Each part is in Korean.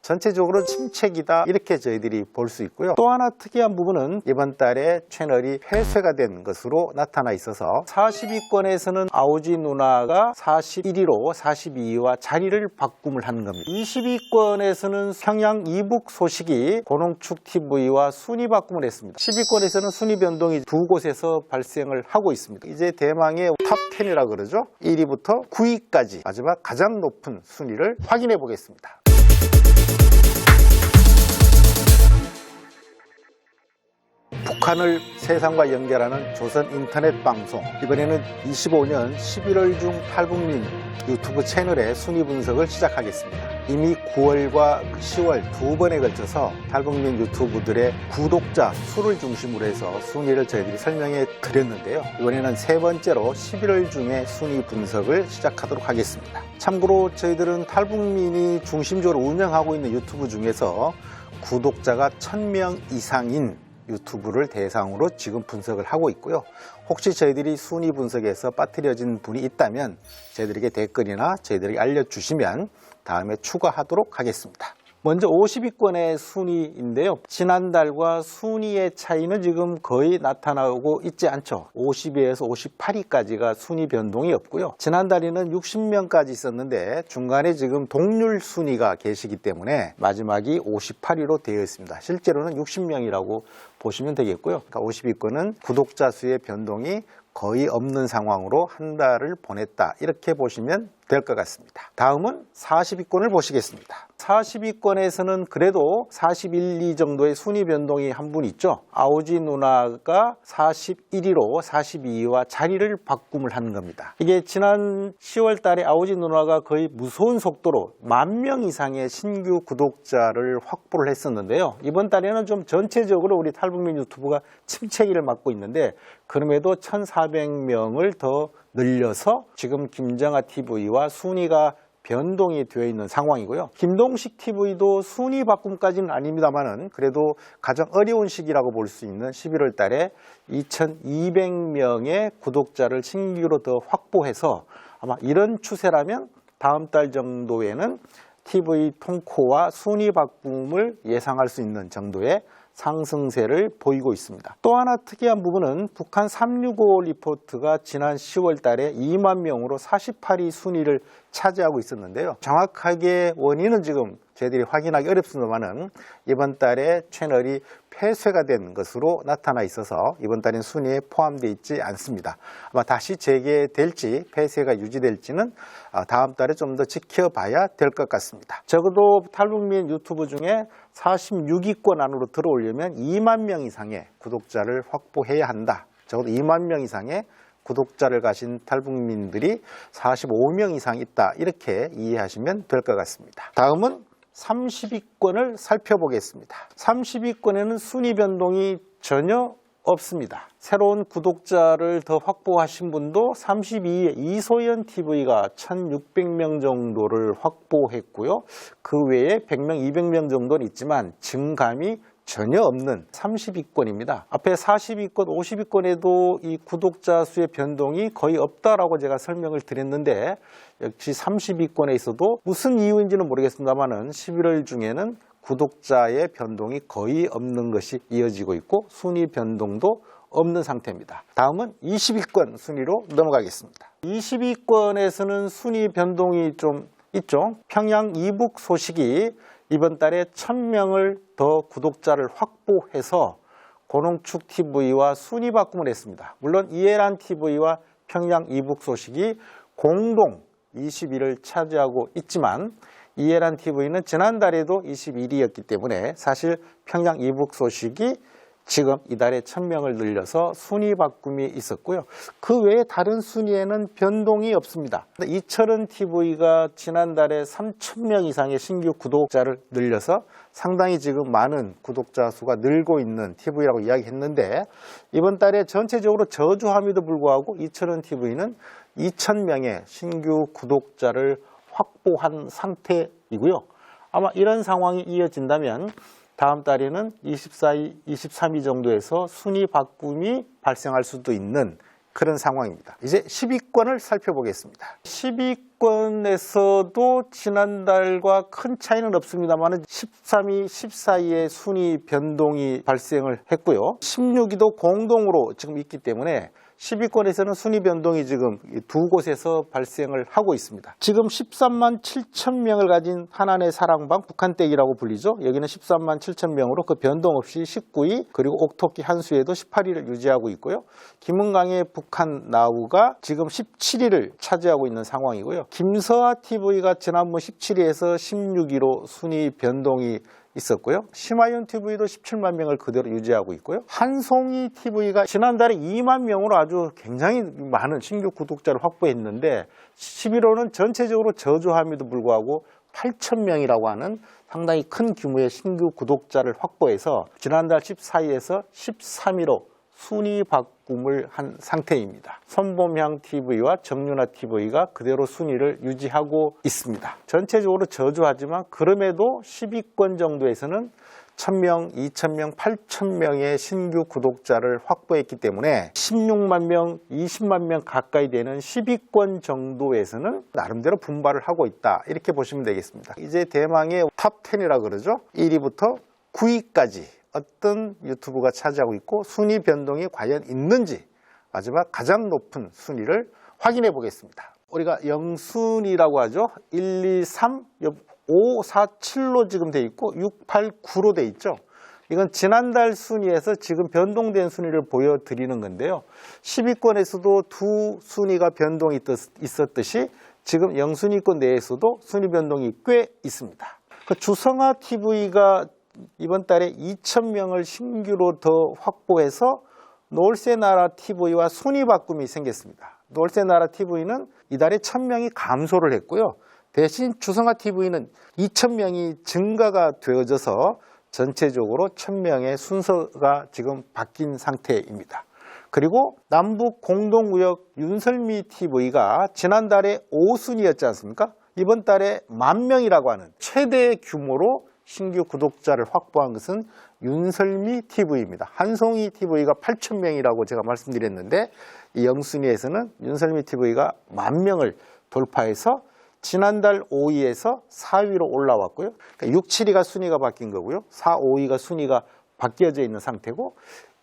전체적으로 침체기다 이렇게 저희들이 볼 수 있고요. 또 하나 특이한 부분은 이번 달에 채널이 폐쇄가 된 것으로 나타나 있어서 40위권에서는 아오지 누나가 41위로 42위와 자리를 바꿈을 하는 겁니다. 20위권에서는 평양 이북 소식이 고농축 TV와 순위 바꿈을 했습니다. 10위권에서는 순위 변동이 두 곳에서 발생을 하고 있습니다. 이제 대망의 탑 10이라고 그러죠. 1위부터 9위까지 마지막 가장 높은 순위를 확인해 보겠습니다. 북한을 세상과 연결하는 조선 인터넷 방송, 이번에는 25년 11월 중 탈북민 유튜브 채널의 순위 분석을 시작하겠습니다. 이미 9월과 10월 두 번에 걸쳐서 탈북민 유튜브들의 구독자 수를 중심으로 해서 순위를 저희들이 설명해 드렸는데요. 이번에는 세 번째로 11월 중에 순위 분석을 시작하도록 하겠습니다. 참고로 저희들은 탈북민이 중심적으로 운영하고 있는 유튜브 중에서 구독자가 1000명 이상인 유튜브를 대상으로 지금 분석을 하고 있고요. 혹시 저희들이 순위 분석에서 빠뜨려진 분이 있다면 저희들에게 댓글이나 저희들에게 알려주시면 다음에 추가하도록 하겠습니다. 먼저 50위권의 순위인데요. 지난달과 순위의 차이는 지금 거의 나타나고 있지 않죠. 50위에서 58위까지가 순위 변동이 없고요. 지난달에는 60명까지 있었는데 중간에 지금 동률 순위가 계시기 때문에 마지막이 58위로 되어 있습니다. 실제로는 60명이라고 보시면 되겠고요. 그러니까 50위권은 구독자 수의 변동이 거의 없는 상황으로 한 달을 보냈다, 이렇게 보시면 될 것 같습니다. 다음은 40위권을 보시겠습니다. 40위권에서는 그래도 41, 2 정도의 순위 변동이 한 분 있죠. 아오지 누나가 41위로 42위와 자리를 바꿈을 하는 겁니다. 이게 지난 10월 달에 아오지 누나가 거의 무서운 속도로 10,000명 이상의 신규 구독자를 확보를 했었는데요. 이번 달에는 좀 전체적으로 우리 탈북민 유튜브가 침체기를 맞고 있는데 그럼에도 1,400명을 더 늘려서 지금 김정아 TV와 순위가 변동이 되어 있는 상황이고요. 김동식 TV도 순위 바꿈까지는 아닙니다만은 그래도 가장 어려운 시기라고 볼 수 있는 11월 달에 2,200명의 구독자를 신규로 더 확보해서 아마 이런 추세라면 다음 달 정도에는 TV 통코와 순위 바꿈을 예상할 수 있는 정도의 상승세를 보이고 있습니다. 또 하나 특이한 부분은 북한 365 리포트가 지난 10월 달에 2만 명으로 48위 순위를 차지하고 있었는데요. 정확하게 원인은 지금 저희들이 확인하기 어렵습니다만은 이번 달에 채널이 폐쇄가 된 것으로 나타나 있어서 이번 달엔 순위에 포함되어 있지 않습니다. 아마 다시 재개될지 폐쇄가 유지될지는 다음 달에 좀 더 지켜봐야 될 것 같습니다. 적어도 탈북민 유튜브 중에 46위권 안으로 들어오려면 2만 명 이상의 구독자를 확보해야 한다. 적어도 2만 명 이상의 구독자를 가진 탈북민들이 45명 이상 있다, 이렇게 이해하시면 될 것 같습니다. 다음은 30위권을 살펴보겠습니다. 30위권에는 순위 변동이 전혀 없습니다. 새로운 구독자를 더 확보하신 분도 32위에 이소연 TV가 1,600명 정도를 확보했고요. 그 외에 100명, 200명 정도는 있지만 증감이 전혀 없는 30위권입니다. 앞에 40위권, 50위권에도 이 구독자 수의 변동이 거의 없다라고 제가 설명을 드렸는데 역시 30위권에 있어도 무슨 이유인지는 모르겠습니다만은 11월 중에는 구독자의 변동이 거의 없는 것이 이어지고 있고 순위 변동도 없는 상태입니다. 다음은 20위권 순위로 넘어가겠습니다. 20위권에서는 순위 변동이 좀 있죠. 평양 이북 소식이 이번 달에 1,000명을 더 구독자를 확보해서 고농축 TV와 순위 바꿈을 했습니다. 물론 이해란 TV와 평양 이북 소식이 공동 20위를 차지하고 있지만 이해란 TV는 지난달에도 21위였기 때문에 사실 평양 이북 소식이 지금 이달에 1,000명을 늘려서 순위 바꿈이 있었고요. 그 외에 다른 순위에는 변동이 없습니다. 이철은 TV가 지난달에 3,000명 이상의 신규 구독자를 늘려서 상당히 지금 많은 구독자 수가 늘고 있는 TV라고 이야기했는데 이번 달에 전체적으로 저조함에도 불구하고 이철은 TV는 2,000명의 신규 구독자를 확보한 상태이고요. 아마 이런 상황이 이어진다면 다음 달에는 24위, 23위 정도에서 순위 바꿈이 발생할 수도 있는 그런 상황입니다. 이제 10위권을 살펴보겠습니다. 10위권에서도 지난달과 큰 차이는 없습니다만 13위, 14위의 순위 변동이 발생을 했고요. 16위도 공동으로 지금 있기 때문에 10위권에서는 순위 변동이 지금 두 곳에서 발생을 하고 있습니다. 지금 13만 7천 명을 가진 하나의 사랑방 북한댁이라고 불리죠. 여기는 13만 7천 명으로 그 변동 없이 19위, 그리고 옥토끼 한수에도 18위를 유지하고 있고요. 김은강의 북한 나우가 지금 17위를 차지하고 있는 상황이고요. 김서아 TV가 지난번 17위에서 16위로 순위 변동이 있었고요. 심하윤 TV도 17만 명을 그대로 유지하고 있고요. 한송이 TV가 지난달에 2만 명으로 아주 굉장히 많은 신규 구독자를 확보했는데 11호는 전체적으로 저조함에도 불구하고 8천 명이라고 하는 상당히 큰 규모의 신규 구독자를 확보해서 지난달 14위에서 13위로 순위 바꿈을 한 상태입니다. 선범향 TV와 정윤아 TV가 그대로 순위를 유지하고 있습니다. 전체적으로 저조하지만 그럼에도 10위권 정도에서는 1000명, 2000명, 8000명의 신규 구독자를 확보했기 때문에 16만 명, 20만 명 가까이 되는 10위권 정도에서는 나름대로 분발을 하고 있다. 이렇게 보시면 되겠습니다. 이제 대망의 탑 10이라고 그러죠. 1위부터 9위까지 어떤 유튜브가 차지하고 있고 순위 변동이 과연 있는지 마지막 가장 높은 순위를 확인해 보겠습니다. 우리가 0순위라고 하죠. 1, 2, 3, 5, 4, 7로 지금 돼 있고 6, 8, 9로 돼 있죠. 이건 지난달 순위에서 지금 변동된 순위를 보여드리는 건데요. 10위권에서도 두 순위가 변동이 있었듯이 지금 0순위권 내에서도 순위 변동이 꽤 있습니다. 주성아 TV가 이번 달에 2,000명을 신규로 더 확보해서 놀새나라 TV와 순위 바꿈이 생겼습니다. 놀새나라 TV는 이달에 1,000명이 감소를 했고요. 대신 주성아 TV는 2,000명이 증가가 되어져서 전체적으로 1,000명의 순서가 지금 바뀐 상태입니다. 그리고 남북 공동구역 윤설미 TV가 지난달에 5순위였지 않습니까? 이번 달에 10,000명이라고 하는 최대 규모로 신규 구독자를 확보한 것은 윤설미 TV입니다. 한송이 TV가 8,000명이라고 제가 말씀드렸는데 이 0순위에서는 윤설미 TV가 10,000명을 돌파해서 지난달 5위에서 4위로 올라왔고요. 그러니까 6, 7위가 순위가 바뀐 거고요. 4, 5위가 순위가 바뀌어져 있는 상태고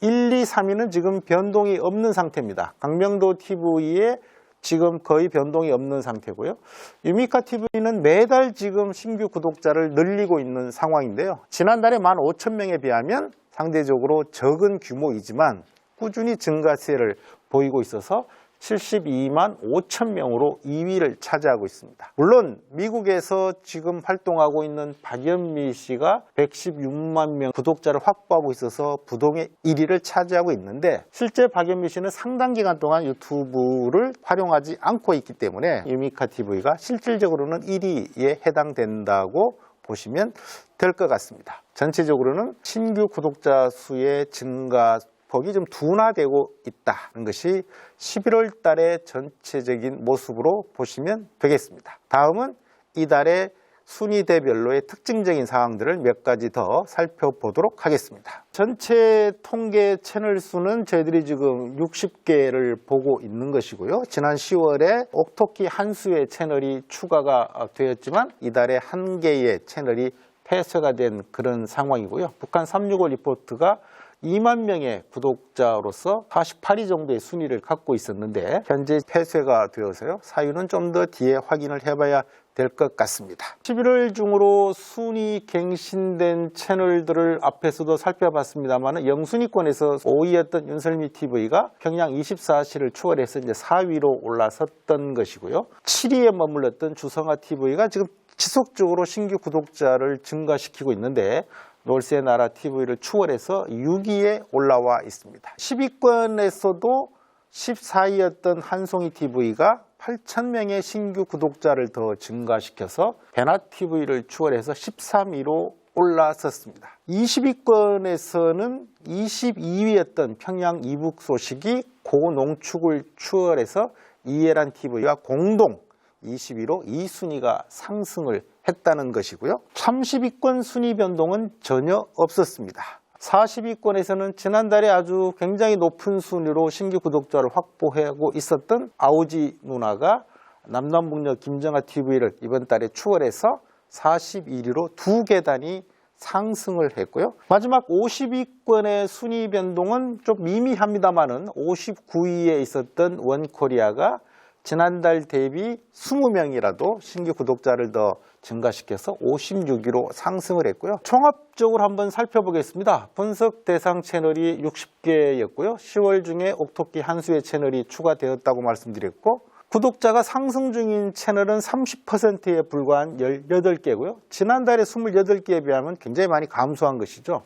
1, 2, 3위는 지금 변동이 없는 상태입니다. 강명도 TV에 지금 거의 변동이 없는 상태고요. 유미카 TV는 매달 지금 신규 구독자를 늘리고 있는 상황인데요. 지난달에 15,000명에 비하면 상대적으로 적은 규모이지만 꾸준히 증가세를 보이고 있어서 72만 5,000명으로 2위를 차지하고 있습니다. 물론 미국에서 지금 활동하고 있는 박연미 씨가 116만 명 구독자를 확보하고 있어서 부동의 1위를 차지하고 있는데 실제 박연미 씨는 상당 기간 동안 유튜브를 활용하지 않고 있기 때문에 유미카 TV가 실질적으로는 1위에 해당된다고 보시면 될 것 같습니다. 전체적으로는 신규 구독자 수의 증가 폭이 좀 둔화되고 있다는 것이 11월 달의 전체적인 모습으로 보시면 되겠습니다. 다음은 이달의 순위대별로의 특징적인 사항들을 몇 가지 더 살펴보도록 하겠습니다. 전체 통계 채널 수는 저희들이 지금 60개를 보고 있는 것이고요. 지난 10월에 옥토끼 한수의 채널이 추가가 되었지만 이달에 1개의 채널이 폐쇄가 된 그런 상황이고요. 북한 365 리포트가 2만 명의 구독자로서 48위 정도의 순위를 갖고 있었는데 현재 폐쇄가 되어서요. 사유는 좀 더 뒤에 확인을 해봐야 될 것 같습니다. 11월 중으로 순위 갱신된 채널들을 앞에서도 살펴봤습니다만 0순위권에서 5위였던 윤설미 TV가 평양 24시를 추월해서 이제 4위로 올라섰던 것이고요. 7위에 머물렀던 주성아 TV가 지금 지속적으로 신규 구독자를 증가시키고 있는데 놀새나라 TV를 추월해서 6위에 올라와 있습니다. 10위권에서도 14위였던 한송이 TV가 8,000명의 신규 구독자를 더 증가시켜서 배나TV를 추월해서 13위로 올라섰습니다. 20위권에서는 22위였던 평양 이북 소식이 고농축을 추월해서 이해란 TV와 공동 20위로 2순위가 상승을 했다는 것이고요. 30위권 순위 변동은 전혀 없었습니다. 40위권에서는 지난달에 아주 굉장히 높은 순위로 신규 구독자를 확보하고 있었던 아오지 누나가 남남북녀 김정아 TV를 이번 달에 추월해서 41위로 2계단이 상승을 했고요. 마지막 50위권의 순위 변동은 좀 미미합니다만은 59위에 있었던 원코리아가 지난달 대비 20명이라도 신규 구독자를 더 증가시켜서 56위로 상승을 했고요. 종합적으로 한번 살펴보겠습니다. 분석 대상 채널이 60개였고요. 10월 중에 옥토끼 한수의 채널이 추가되었다고 말씀드렸고, 구독자가 상승 중인 채널은 30%에 불과한 18개고요. 지난달에 28개에 비하면 굉장히 많이 감소한 것이죠.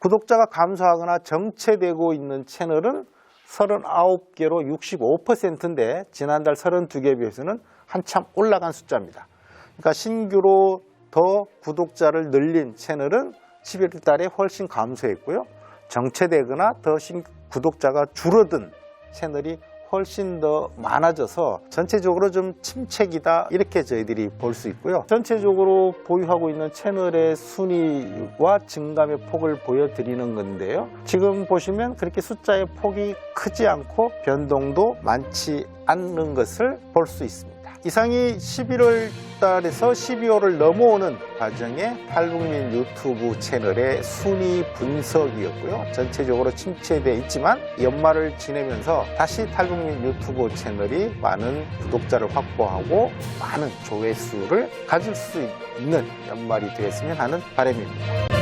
구독자가 감소하거나 정체되고 있는 채널은 39개로 65%인데 지난달 32개에 비해서는 한참 올라간 숫자입니다. 그러니까 신규로 더 구독자를 늘린 채널은 11월 달에 훨씬 감소했고요. 정체되거나 더 구독자가 줄어든 채널이 훨씬 더 많아져서 전체적으로 좀 침체기다, 이렇게 저희들이 볼 수 있고요. 전체적으로 보유하고 있는 채널의 순위와 증감의 폭을 보여드리는 건데요. 지금 보시면 그렇게 숫자의 폭이 크지 않고 변동도 많지 않는 것을 볼 수 있습니다. 이상이 11월 달에서 12월을 넘어오는 과정의 탈북민 유튜브 채널의 순위 분석이었고요. 전체적으로 침체되어 있지만 연말을 지내면서 다시 탈북민 유튜브 채널이 많은 구독자를 확보하고 많은 조회수를 가질 수 있는 연말이 되었으면 하는 바람입니다.